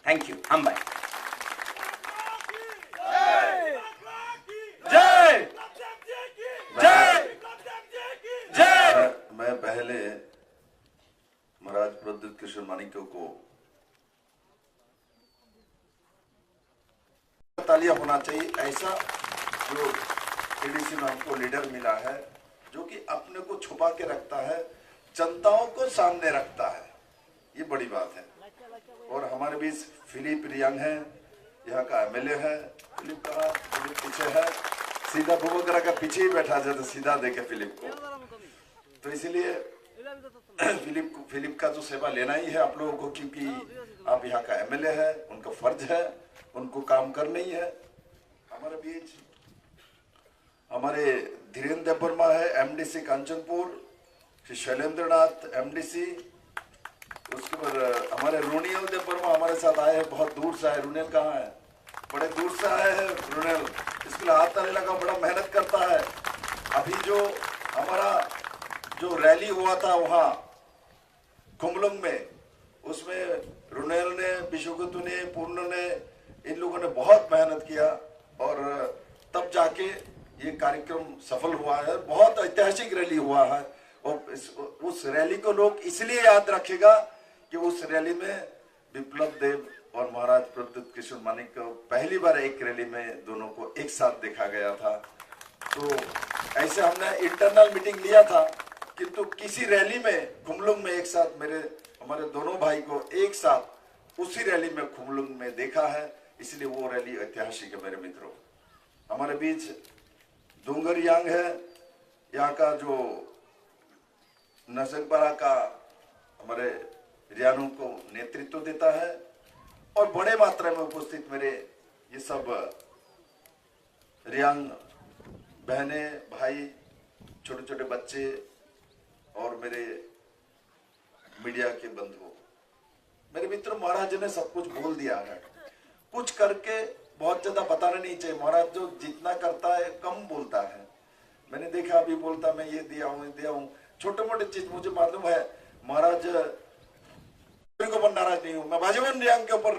Thank you. हम भाई जय जय जय। मैं पहले महाराज प्रद्युत किशोर माणिक्य को तालियां होना चाहिए। ऐसा जो एडीसी में हमको लीडर मिला है जो कि अपने को छुपा के रखता है, जनताओं को सामने रखता है, ये बड़ी बात है। और हमारे बीच फिलिप रियांग है, यहाँ का एमएलए है। फिलिप कहा, फिलिप पीछे है, सीधा बुबकरा का पीछे ही बैठा जाए तो सीधा देखे फिलिप को। तो इसीलिए फिलिप का जो सेवा लेना ही है आप लोगों को, क्योंकि आप यहाँ का एमएलए है, उनका फर्ज है, उनको काम करना ही है। हमारे बीच हमारे धीरेन्द्र वर्मा है, एमडीसी कांचनपुर, श्री शैलेंद्र नाथ एमडीसी। उसके बाद हमारे रोनियल देव वर्मा हमारे साथ आए हैं, बहुत दूर से आए। रोनियल कहाँ है? बड़े दूर से आए हैं रोनियल, इसके लिए हाथ नहीं लगा, बड़ा मेहनत करता है। अभी जो हमारा जो रैली हुआ था वहाँ खुमलुंग में, उसमें रोनियल ने, विश्वगुप्त ने, पूर्ण ने, इन लोगों ने बहुत मेहनत किया और तब जाके ये कार्यक्रम सफल हुआ है। बहुत ऐतिहासिक रैली हुआ है और उस रैली को लोग इसलिए याद रखेगा कि उस रैली में विप्लव देव और महाराज प्रद्युत किशोर माणिक्य को पहली बार एक रैली में दोनों को एक साथ देखा गया था। तो ऐसे हमने इंटरनल मीटिंग लिया था, किंतु किसी रैली में खुमलुंग में एक साथ हमारे दोनों भाई को एक साथ उसी रैली में खुमलुंग में देखा है, इसलिए वो रैली ऐतिहासिक है। मेरे मित्रों, हमारे बीच डोंगर यांग है, यहाँ का जो नजकपरा का हमारे रियानों को नेतृत्व देता है। और बड़े मात्रा में उपस्थित मेरे ये सब रियांग बहने, भाई, छोटे छोटे बच्चे और मेरे मीडिया के बंधु, मेरे मित्र, महाराज ने सब कुछ बोल दिया है। कुछ करके बहुत ज्यादा बताना नहीं चाहिए। महाराज जो जितना करता है कम बोलता है। मैंने देखा अभी बोलता मैं ये दिया हूँ, छोटे मोटे चीज मुझे मालूम है। महाराज को नाराज नहीं हूँ मैं, भाजपा रियांग के ऊपर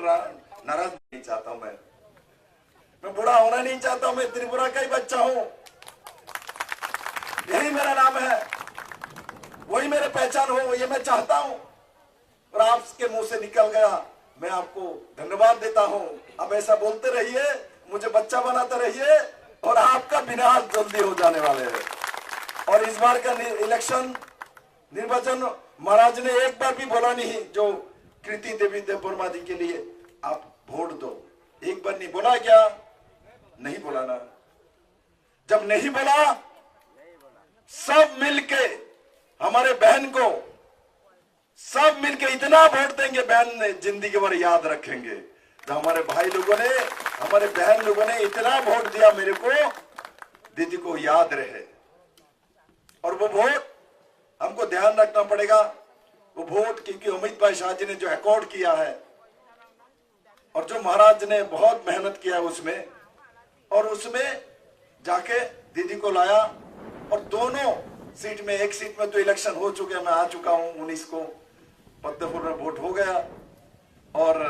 नाराज नहीं चाहता हूँ। मैं बुरा होना नहीं चाहता हूँ, मैं त्रिपुरा का ही बच्चा हूँ, यही मेरा नाम है, वही मेरे पहचान हो, ये मैं चाहता हूँ। और आपके मुंह से निकल गया, मैं आपको धन्यवाद देता हूँ। अब ऐसा बोलते रहिए, मुझे बच्चा बनाते रहिए और आपका विनाश जल्दी हो जाने वाले है। और इस बार का इलेक्शन निर्वाचन महाराज ने एक बार भी बोला नहीं, जो कृति देवी देव वर्मा जी के लिए आप वोट दो, एक बार नहीं बोला क्या? नहीं बोला ना। जब नहीं बोला, सब मिलके हमारे बहन को, सब मिलके इतना वोट देंगे, बहन ने जिंदगी भर याद रखेंगे। तो हमारे भाई लोगों ने, हमारे बहन लोगों ने इतना वोट दिया मेरे को, दीदी को याद रहे। और वो वोट हमको ध्यान रखना पड़ेगा, वो वोट, क्योंकि अमित भाई शाह जी ने जो अकॉर्ड किया है और जो महाराज ने बहुत मेहनत किया उसमें, और उसमें जाके दीदी को लाया। और दोनों सीट में, एक सीट में तो इलेक्शन हो चुके, मैं आ चुका हूं 19 को, पद्मपुर में वोट हो गया, और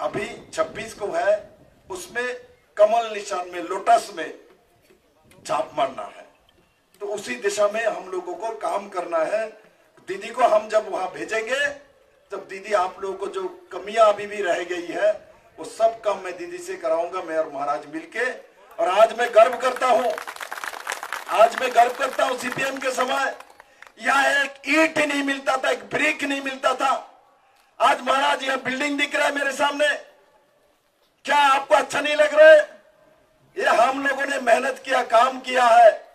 अभी 26 को है, उसमें कमल निशान में, लोटस में छाप मारना है। तो उसी दिशा में हम लोगों को काम करना है। दीदी को हम जब वहां भेजेंगे, तब दीदी आप लोगों को जो कमियां अभी भी रह गई है वो सब काम मैं दीदी से कराऊंगा, मैं और महाराज मिलके। और आज मैं गर्व करता हूं, सीपीएम के समय यहाँ एक ईंट नहीं मिलता था, एक ब्रिक नहीं मिलता था। आज महाराज यहाँ बिल्डिंग दिख रहा है मेरे सामने, क्या आपको अच्छा नहीं लग रहा है? ये हम लोगों ने मेहनत किया, काम किया है,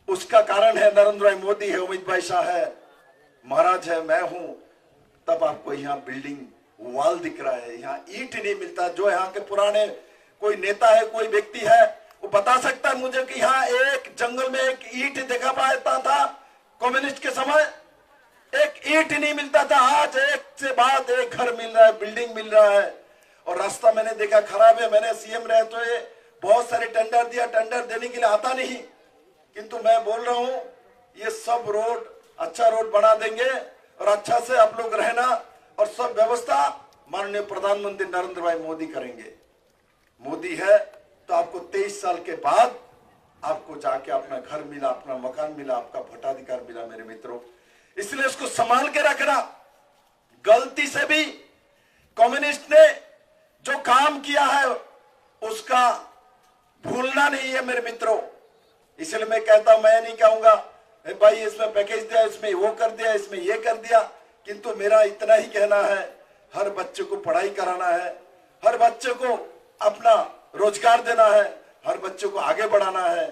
उसका कारण है नरेंद्र भाई मोदी है, अमित भाई शाह है, महाराज है, मैं हूं। तब आपको यहाँ बिल्डिंग वॉल दिख रहा है, यहाँ ईंट नहीं मिलता। जो यहाँ के पुराने कोई नेता है, कोई व्यक्ति है, वो बता सकता है मुझे कि यहाँ एक जंगल में एक ईंट देखा पाता था कम्युनिस्ट के समय? एक ईंट नहीं मिलता था। आज एक से बाद एक घर मिल रहा है, बिल्डिंग मिल रहा है। और रास्ता मैंने देखा खराब है, मैंने सीएम रहे तो ये बहुत सारे टेंडर दिया, टेंडर देने के लिए आता नहीं, किंतु मैं बोल रहा हूं ये सब रोड, अच्छा रोड बना देंगे और अच्छा से आप लोग रहना। और सब व्यवस्था माननीय प्रधानमंत्री नरेंद्र भाई मोदी करेंगे। मोदी है तो आपको 23 साल के बाद आपको जाके अपना घर मिला, अपना मकान मिला, आपका भोटाधिकार मिला मेरे मित्रों। इसलिए उसको संभाल के रखना। गलती से भी कम्युनिस्ट ने जो काम किया है उसका भूलना नहीं है मेरे मित्रों। इसलिए मैं कहता हूं, मैं नहीं कहूंगा भाई इसमें पैकेज दिया, इसमें वो कर दिया, इसमें ये कर दिया, किंतु मेरा इतना ही कहना है, हर बच्चे को पढ़ाई कराना है, हर बच्चे को अपना रोजगार देना है, हर बच्चे को आगे बढ़ाना है।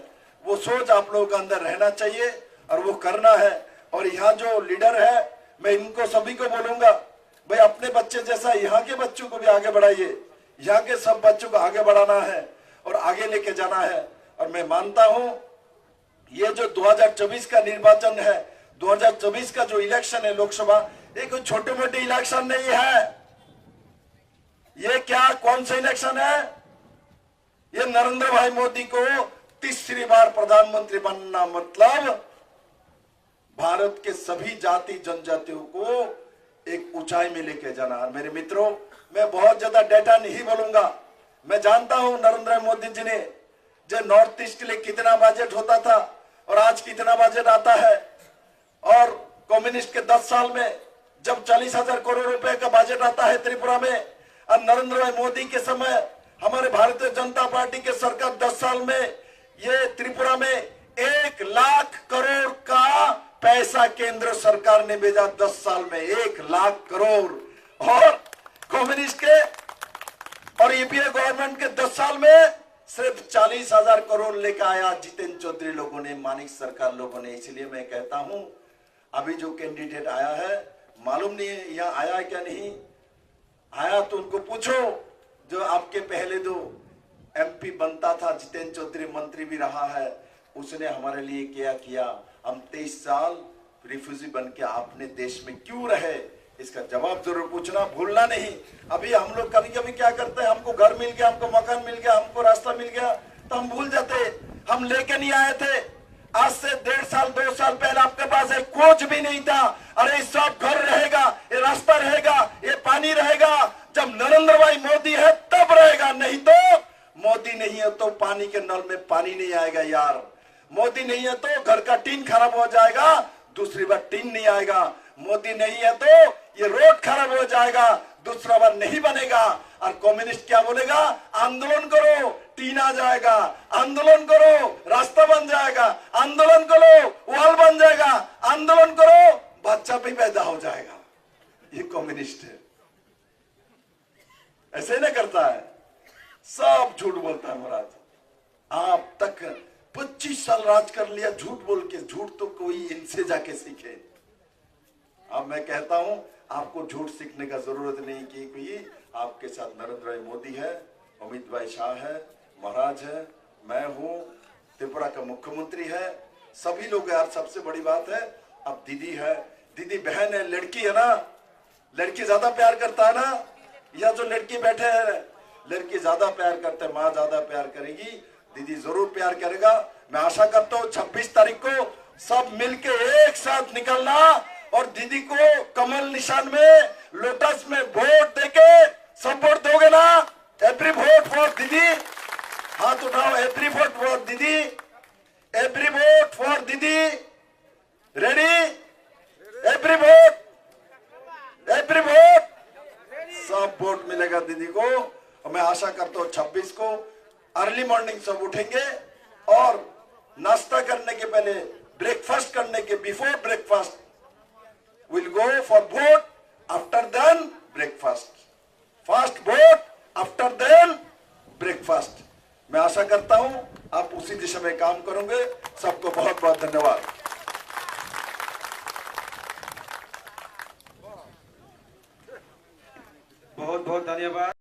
वो सोच आप लोगों के अंदर रहना चाहिए और वो करना है। और यहाँ जो लीडर है मैं इनको सभी को बोलूंगा, भाई अपने बच्चे जैसा यहाँ के बच्चों को भी आगे बढ़ाइए। यहाँ के सब बच्चों को आगे बढ़ाना है और आगे लेके जाना है। और मैं मानता हूं ये जो 2024 का निर्वाचन है, 2024 का जो इलेक्शन है लोकसभा, ये कोई छोटे मोटे इलेक्शन नहीं है। ये क्या कौन सा इलेक्शन है? ये नरेंद्र भाई मोदी को तीसरी बार प्रधानमंत्री बनना मतलब भारत के सभी जाति जनजातियों को एक ऊंचाई में लेके जाना। मेरे मित्रों, मैं बहुत ज्यादा डेटा नहीं बोलूंगा। मैं जानता हूं नरेंद्र मोदी जी ने जो नॉर्थ ईस्ट के लिए कितना बजट होता था और आज कितना बजट आता है। और कम्युनिस्ट के 10 साल में जब 40,000 करोड़ रुपए का बजट आता है त्रिपुरा में, और नरेंद्र भाई मोदी के समय हमारे भारतीय जनता पार्टी के सरकार 10 साल में ये त्रिपुरा में 1 लाख करोड़ का पैसा केंद्र सरकार ने भेजा। 10 साल में 1 लाख करोड़। और कम्युनिस्ट के और यूपीए गवर्नमेंट के 10 साल में सिर्फ 40,000 करोड़ लेकर आया जितेंद्र चौधरी लोगों ने, मानिक सरकार लोगों ने। इसलिए मैं कहता हूं अभी जो कैंडिडेट आया है, मालूम नहीं है यहाँ आया है क्या नहीं आया, तो उनको पूछो जो आपके पहले जो एमपी बनता था, जितेंद्र चौधरी मंत्री भी रहा है, उसने हमारे लिए क्या किया। हम 23 साल रिफ्यूजी बन के आपने देश में क्यों रहे, इसका जवाब जरूर पूछना, भूलना नहीं। अभी हम लोग कभी कभी क्या करते हैं, हमको घर मिल गया, हमको मकान मिल गया, हमको रास्ता मिल गया तो हम भूल जाते। हम लेके नहीं आए थे। आज से 1.5 साल 2 साल पहले आपके पास एक कोच भी नहीं था। अरे सब घर रहेगा, ये रास्ता रहेगा, ये पानी रहेगा। जब नरेंद्र भाई मोदी है तब रहेगा, नहीं तो मोदी नहीं है तो पानी के नल में पानी नहीं आएगा यार। मोदी नहीं है तो घर का टीन खराब हो जाएगा, दूसरी बार टीन नहीं आएगा। मोदी नहीं है तो ये रोड खराब हो जाएगा, दूसरा बार नहीं बनेगा। और कम्युनिस्ट क्या बोलेगा, आंदोलन करो टीन आ जाएगा, आंदोलन करो रास्ता बन जाएगा, आंदोलन करो वॉल बन जाएगा, आंदोलन करो बच्चा भी पैदा हो जाएगा। ये कम्युनिस्ट है, ऐसे नहीं करता है, सब झूठ बोलता है महाराज। आप तक 25 साल राज कर लिया झूठ बोल के। झूठ तो कोई इनसे जाके सीखे। अब मैं कहता हूं आपको झूठ सीखने का जरूरत नहीं की कोई। आपके साथ नरेंद्र भाई मोदी है, अमित भाई शाह है, महाराज है, मैं हूं, त्रिपुरा का मुख्यमंत्री है, सभी लोग यार। सबसे बड़ी बात है अब दीदी है, दीदी बहन है, लड़की है ना, लड़की ज्यादा प्यार करता है ना। यह जो लड़की बैठे हैं, लड़की ज्यादा प्यार करते हैं, माँ ज्यादा प्यार करेगी, दीदी जरूर प्यार करेगा। मैं आशा करता हूँ 26 तारीख को सब मिलके एक साथ निकलना और दीदी को कमल निशान में लोटस में वोट देके सब वोट दोगे ना। एवरी वोट फॉर दीदी, हाथ उठाओ, एवरी वोट फॉर दीदी, एवरी वोट फॉर दीदी। Ready? Every vote, every vote, सब वोट मिलेगा दीदी को। और मैं आशा करता हूँ 26 को अर्ली मॉर्निंग सब उठेंगे और नाश्ता करने के पहले, ब्रेकफास्ट करने के before breakfast we'll go for vote, after then breakfast, first vote, after then breakfast। मैं आशा करता हूं आप उसी दिशा में काम करोगे। सबको बहुत बहुत धन्यवाद। बहुत बहुत धन्यवाद।